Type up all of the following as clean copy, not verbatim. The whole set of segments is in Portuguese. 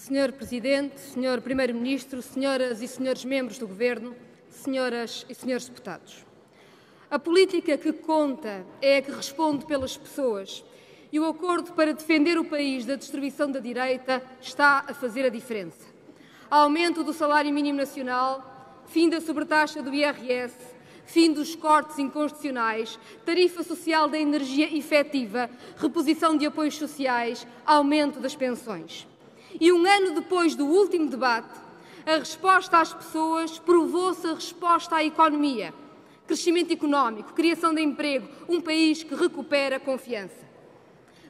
Senhor Presidente, Senhor Primeiro-Ministro, Senhoras e Senhores Membros do Governo, Senhoras e Senhores Deputados. A política que conta é a que responde pelas pessoas e o acordo para defender o país da destruição da direita está a fazer a diferença. Aumento do salário mínimo nacional, fim da sobretaxa do IRS, fim dos cortes inconstitucionais, tarifa social da energia efetiva, reposição de apoios sociais, aumento das pensões. E um ano depois do último debate, a resposta às pessoas provou-se a resposta à economia. Crescimento económico, criação de emprego, um país que recupera confiança.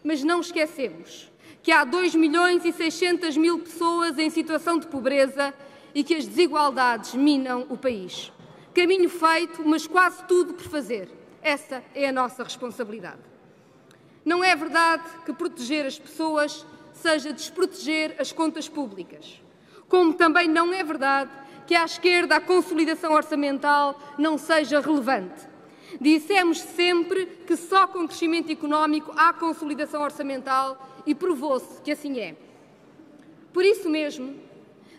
Mas não esquecemos que há 2.600.000 pessoas em situação de pobreza e que as desigualdades minam o país. Caminho feito, mas quase tudo por fazer. Essa é a nossa responsabilidade. Não é verdade que proteger as pessoas seja desproteger as contas públicas. Como também não é verdade que à esquerda a consolidação orçamental não seja relevante. Dissemos sempre que só com crescimento económico há consolidação orçamental e provou-se que assim é. Por isso mesmo,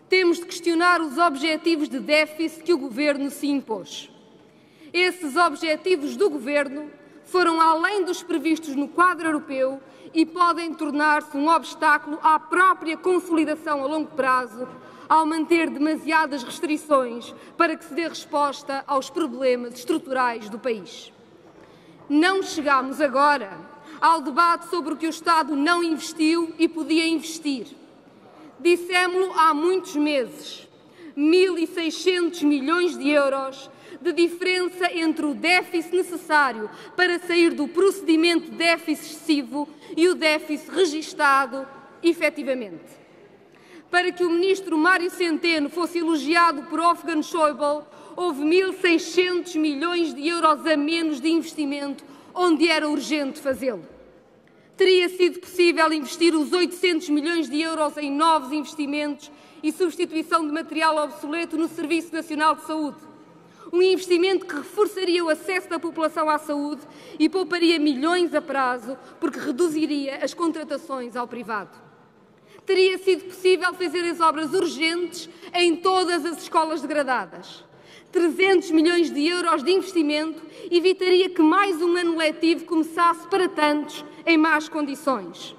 temos de questionar os objetivos de déficit que o Governo se impôs. Esses objetivos do Governo foram além dos previstos no quadro europeu e podem tornar-se um obstáculo à própria consolidação a longo prazo, ao manter demasiadas restrições para que se dê resposta aos problemas estruturais do país. Não chegamos agora ao debate sobre o que o Estado não investiu e podia investir. Dissemo-lo há muitos meses. 1.600 milhões de euros de diferença entre o déficit necessário para sair do procedimento de déficit excessivo e o déficit registado efetivamente. Para que o ministro Mário Centeno fosse elogiado por Wolfgang Schäuble, houve 1.600 milhões de euros a menos de investimento, onde era urgente fazê-lo. Teria sido possível investir os 800 milhões de euros em novos investimentos e substituição de material obsoleto no Serviço Nacional de Saúde. Um investimento que reforçaria o acesso da população à saúde e pouparia milhões a prazo, porque reduziria as contratações ao privado. Teria sido possível fazer as obras urgentes em todas as escolas degradadas. 300 milhões de euros de investimento evitaria que mais um ano letivo começasse para tantos em más condições.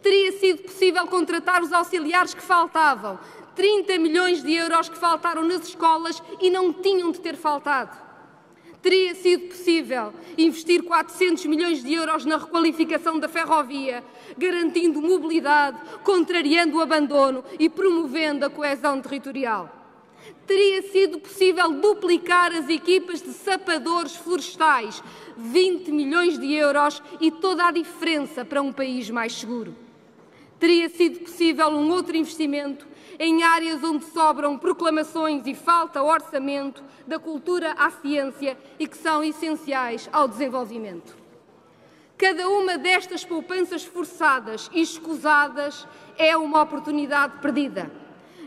Teria sido possível contratar os auxiliares que faltavam, 30 milhões de euros que faltaram nas escolas e não tinham de ter faltado. Teria sido possível investir 400 milhões de euros na requalificação da ferrovia, garantindo mobilidade, contrariando o abandono e promovendo a coesão territorial. Teria sido possível duplicar as equipas de sapadores florestais, 20 milhões de euros e toda a diferença para um país mais seguro. Teria sido possível um outro investimento em áreas onde sobram proclamações e falta orçamento, da cultura à ciência e que são essenciais ao desenvolvimento. Cada uma destas poupanças forçadas e escusadas é uma oportunidade perdida.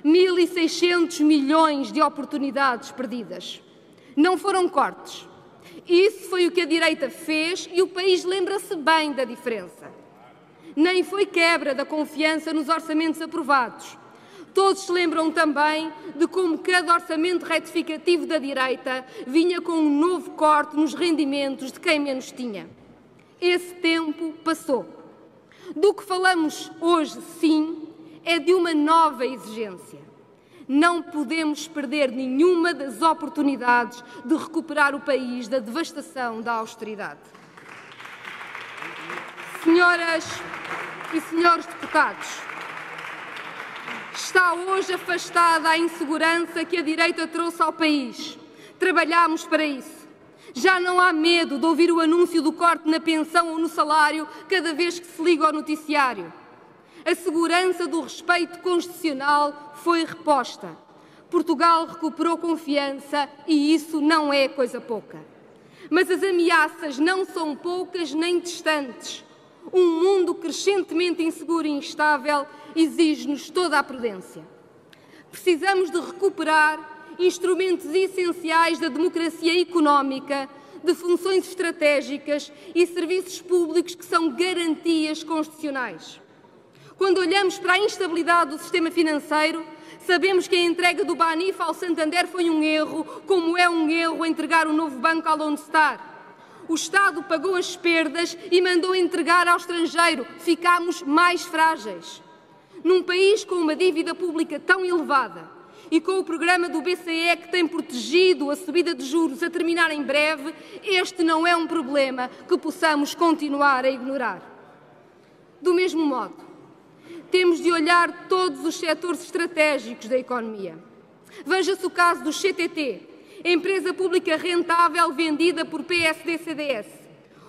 1.600 milhões de oportunidades perdidas. Não foram cortes. Isso foi o que a direita fez e o país lembra-se bem da diferença. Nem foi quebra da confiança nos orçamentos aprovados. Todos se lembram também de como cada orçamento retificativo da direita vinha com um novo corte nos rendimentos de quem menos tinha. Esse tempo passou. Do que falamos hoje, sim, é de uma nova exigência. Não podemos perder nenhuma das oportunidades de recuperar o país da devastação da austeridade. Senhoras e senhores deputados, está hoje afastada a insegurança que a direita trouxe ao país. Trabalhámos para isso. Já não há medo de ouvir o anúncio do corte na pensão ou no salário cada vez que se liga ao noticiário. A segurança do respeito constitucional foi reposta. Portugal recuperou confiança e isso não é coisa pouca. Mas as ameaças não são poucas nem distantes. Um mundo crescentemente inseguro e instável exige-nos toda a prudência. Precisamos de recuperar instrumentos essenciais da democracia económica, de funções estratégicas e serviços públicos que são garantias constitucionais. Quando olhamos para a instabilidade do sistema financeiro, sabemos que a entrega do Banif ao Santander foi um erro, como é um erro entregar o novo banco ao Lone Star. O Estado pagou as perdas e mandou entregar ao estrangeiro. Ficámos mais frágeis. Num país com uma dívida pública tão elevada e com o programa do BCE que tem protegido a subida de juros a terminar em breve, este não é um problema que possamos continuar a ignorar. Do mesmo modo, temos de olhar todos os setores estratégicos da economia. Veja-se o caso do CTT, empresa pública rentável vendida por PSD-CDS.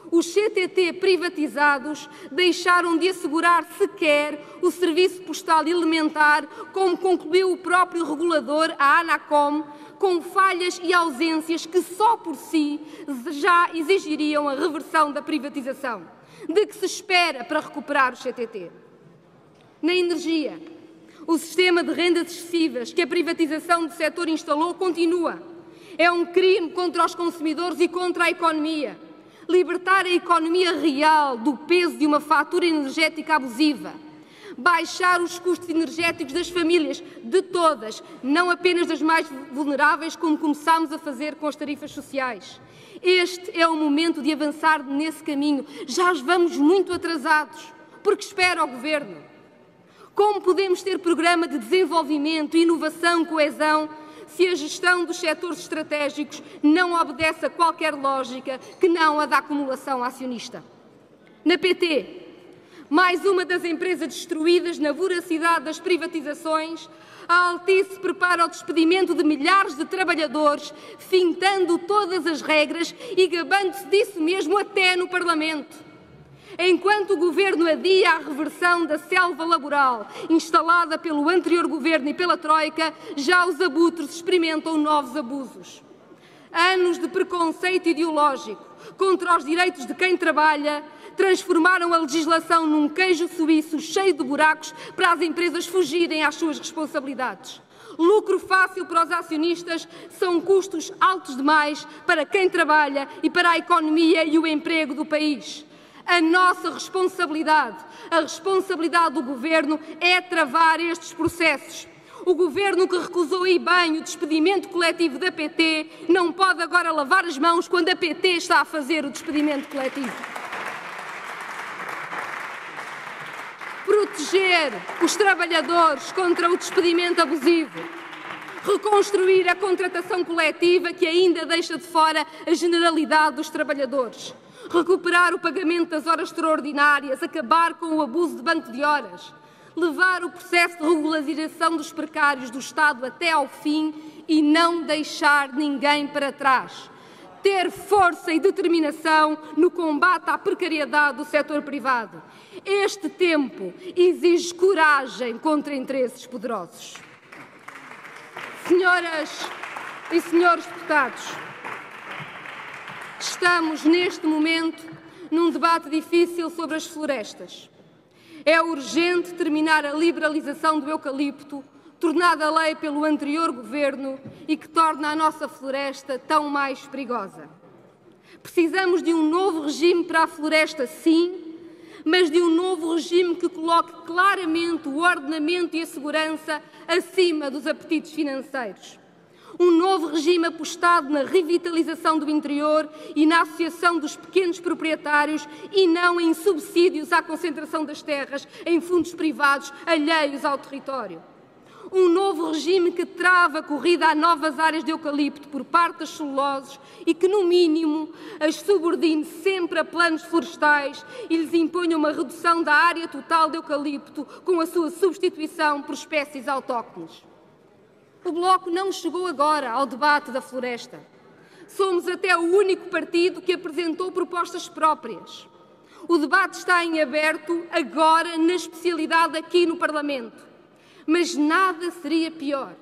Os CTT privatizados deixaram de assegurar sequer o serviço postal elementar, como concluiu o próprio regulador, a ANACOM, com falhas e ausências que só por si já exigiriam a reversão da privatização. De que se espera para recuperar o CTT? Na energia, o sistema de rendas excessivas que a privatização do setor instalou continua. É um crime contra os consumidores e contra a economia. Libertar a economia real do peso de uma fatura energética abusiva. Baixar os custos energéticos das famílias, de todas, não apenas das mais vulneráveis, como começámos a fazer com as tarifas sociais. Este é o momento de avançar nesse caminho. Já vamos muito atrasados. Porque espera o Governo? Como podemos ter programa de desenvolvimento, inovação, coesão, se a gestão dos setores estratégicos não obedece a qualquer lógica que não a da acumulação acionista? Na PT, mais uma das empresas destruídas na voracidade das privatizações, a Altice prepara o despedimento de milhares de trabalhadores, fintando todas as regras e gabando-se disso mesmo até no Parlamento. Enquanto o Governo adia a reversão da selva laboral instalada pelo anterior Governo e pela Troika, já os abutres experimentam novos abusos. Anos de preconceito ideológico contra os direitos de quem trabalha transformaram a legislação num queijo suíço cheio de buracos para as empresas fugirem às suas responsabilidades. Lucro fácil para os acionistas são custos altos demais para quem trabalha e para a economia e o emprego do país. A nossa responsabilidade, a responsabilidade do Governo, é travar estes processos. O Governo que recusou e bem o despedimento coletivo da PT não pode agora lavar as mãos quando a PT está a fazer o despedimento coletivo. Proteger os trabalhadores contra o despedimento abusivo. Reconstruir a contratação coletiva que ainda deixa de fora a generalidade dos trabalhadores. Recuperar o pagamento das horas extraordinárias, acabar com o abuso de banco de horas, levar o processo de regularização dos precários do Estado até ao fim e não deixar ninguém para trás. Ter força e determinação no combate à precariedade do setor privado. Este tempo exige coragem contra interesses poderosos. Senhoras e senhores deputados, estamos, neste momento, num debate difícil sobre as florestas. É urgente terminar a liberalização do eucalipto, tornada lei pelo anterior Governo e que torna a nossa floresta tão mais perigosa. Precisamos de um novo regime para a floresta, sim, mas de um novo regime que coloque claramente o ordenamento e a segurança acima dos apetites financeiros. Um novo regime apostado na revitalização do interior e na associação dos pequenos proprietários e não em subsídios à concentração das terras em fundos privados alheios ao território. Um novo regime que trava a corrida a novas áreas de eucalipto por parte das celuloses e que, no mínimo, as subordine sempre a planos florestais e lhes imponha uma redução da área total de eucalipto com a sua substituição por espécies autóctones. O Bloco não chegou agora ao debate da floresta. Somos até o único partido que apresentou propostas próprias. O debate está em aberto agora na especialidade aqui no Parlamento. Mas nada seria pior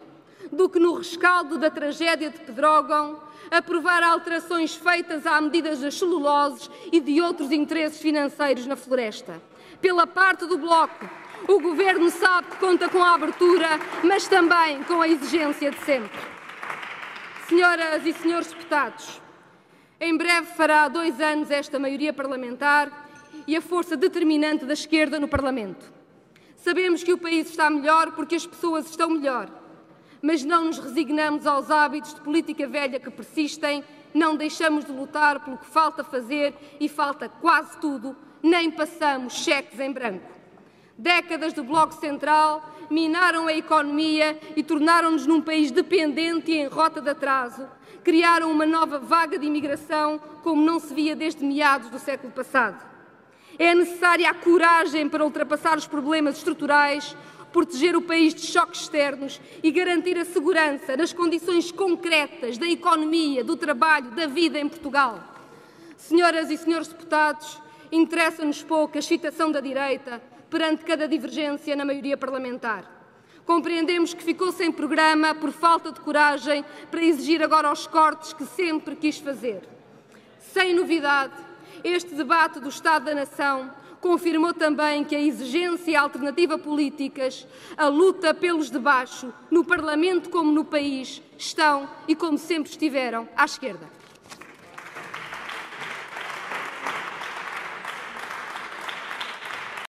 do que, no rescaldo da tragédia de Pedrógão, aprovar alterações feitas à medida das celuloses e de outros interesses financeiros na floresta. Pela parte do Bloco, o Governo sabe que conta com a abertura, mas também com a exigência de sempre. Senhoras e senhores deputados, em breve fará 2 anos esta maioria parlamentar e a força determinante da esquerda no Parlamento. Sabemos que o país está melhor porque as pessoas estão melhor, mas não nos resignamos aos hábitos de política velha que persistem, não deixamos de lutar pelo que falta fazer e falta quase tudo, nem passamos cheques em branco. Décadas do Bloco Central minaram a economia e tornaram-nos num país dependente e em rota de atraso. Criaram uma nova vaga de imigração como não se via desde meados do século passado. É necessária a coragem para ultrapassar os problemas estruturais, proteger o país de choques externos e garantir a segurança nas condições concretas da economia, do trabalho, da vida em Portugal. Senhoras e senhores deputados, interessa-nos pouco a excitação da direita perante cada divergência na maioria parlamentar. Compreendemos que ficou sem programa por falta de coragem para exigir agora os cortes que sempre quis fazer. Sem novidade, este debate do Estado da Nação confirmou também que a exigência e a alternativa políticas, a luta pelos de baixo, no Parlamento como no país, estão e como sempre estiveram à esquerda.